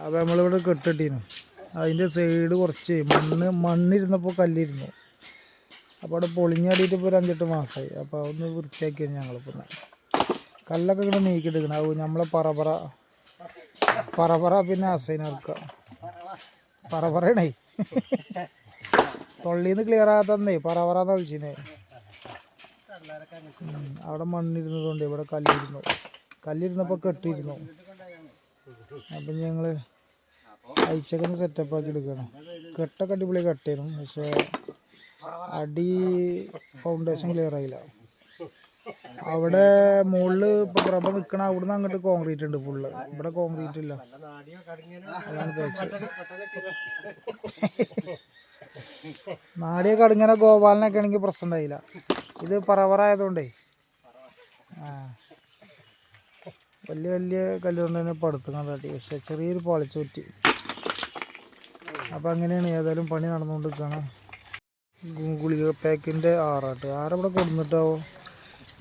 അപ്പോൾ നമ്മളിവിടെ കെട്ടിട്ടീനു. അതിൻ്റെ സൈഡ് കുറച്ച് മണ്ണിരുന്നപ്പോൾ കല്ലിരുന്നു. അപ്പോൾ അവിടെ പൊളിഞ്ഞാടിയിട്ട് ഇപ്പോൾ ഒരു 5-8 മാസമായി. അപ്പോൾ അതൊന്ന് വൃത്തിയാക്കിയാണ് ഞങ്ങളിപ്പോൾ. കല്ലൊക്കെ ഇങ്ങനെ നീക്കിയിട്ടിരിക്കണം. അത് നമ്മളെ പറപറ പിന്നെ അസൈനർക്കുക പറപറയണേ തൊള്ളിന്ന് ക്ലിയർ ആകാത്തന്നേ പറപറാന്ന് വിളിച്ചിനെ. അവിടെ മണ്ണിരുന്നതുകൊണ്ട് ഇവിടെ കല്ലിരുന്നപ്പോൾ കെട്ടിയിരുന്നു. അപ്പം ഞങ്ങൾ അയച്ചൊക്കെ ഒന്ന് സെറ്റപ്പാക്കി എടുക്കണം. കെട്ടൊക്കെ അടിപൊളി കെട്ടായിരുന്നു. പക്ഷേ അടി ഫൗണ്ടേഷൻ ക്ലിയർ ആയില്ല. അവിടെ മുകളിൽ ഇപ്പോൾ പ്രഭ നിൽക്കണ അവിടുന്ന് അങ്ങോട്ട് കോൺക്രീറ്റ് ഉണ്ട് ഫുള്ള്. ഇവിടെ കോൺക്രീറ്റ് ഇല്ല. അതാണ് തേച്ചത്. നാടിയൊക്കെ അടുങ്ങനെ ഗോപാലനൊക്കെ ആണെങ്കിൽ പ്രശ്നം ഉണ്ടായില്ല. ഇത് പറവറായതുകൊണ്ടേ വലിയ കല്ലുകൊണ്ട് തന്നെ പടുത്തുക്കാൻ തട്ടി. പക്ഷെ ചെറിയൊരു പാളിച്ച പറ്റി. അപ്പം അങ്ങനെയാണ് ഏതായാലും പണി നടന്നുകൊണ്ടിരിക്കുകയാണ്. ഗുളിക പാക്കിൻ്റെ ആറാട്ട് ആരവിടെ കൊടുന്നിട്ടാവോ.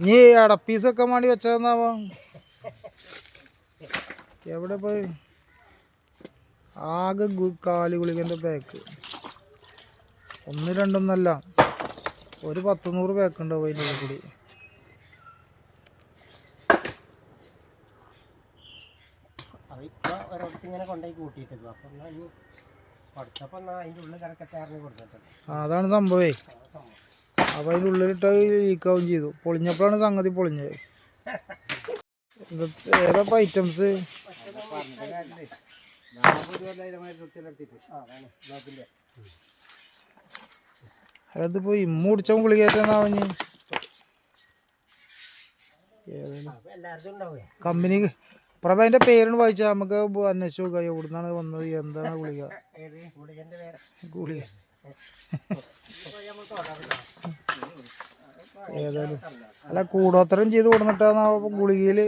നീ അടപ്പീസൊക്കെ വേണ്ടി വെച്ചതെന്നാവോ. എവിടെ പോയി. ആകെ കാല് ഗുളികൻ്റെ പാക്ക് 1-2 ഒരു 10-100 പാക്ക് ഉണ്ടാവും അതിൻ്റെ ഉള്ളിൽ കൂടി. അതാണ് സംഭവേ. അപ്പം അതിൻ്റെ ഉള്ളിലിട്ട് ലീക്കാവും ചെയ്തു. പൊളിഞ്ഞപ്പോഴാണ് സംഗതി പൊളിഞ്ഞത്. ഏതപ്പോൾ ഐറ്റംസ് അതിപ്പോ ഇമ്മൂടിച്ച ഗുളികേറ്റാന്നാവഞ്ഞ് കമ്പനി പ്രഭ അതിൻ്റെ പേരാണ് വായിച്ചാൽ നമുക്ക് അന്വേഷിച്ച് നോക്കാം എവിടുന്നാണ് വന്നത്, എന്താണ് ഗുളിക. ഏതായാലും അല്ല കൂടോത്തരം ചെയ്ത് കൊടുത്തിട്ടാന്നാ ഗുളികയില്.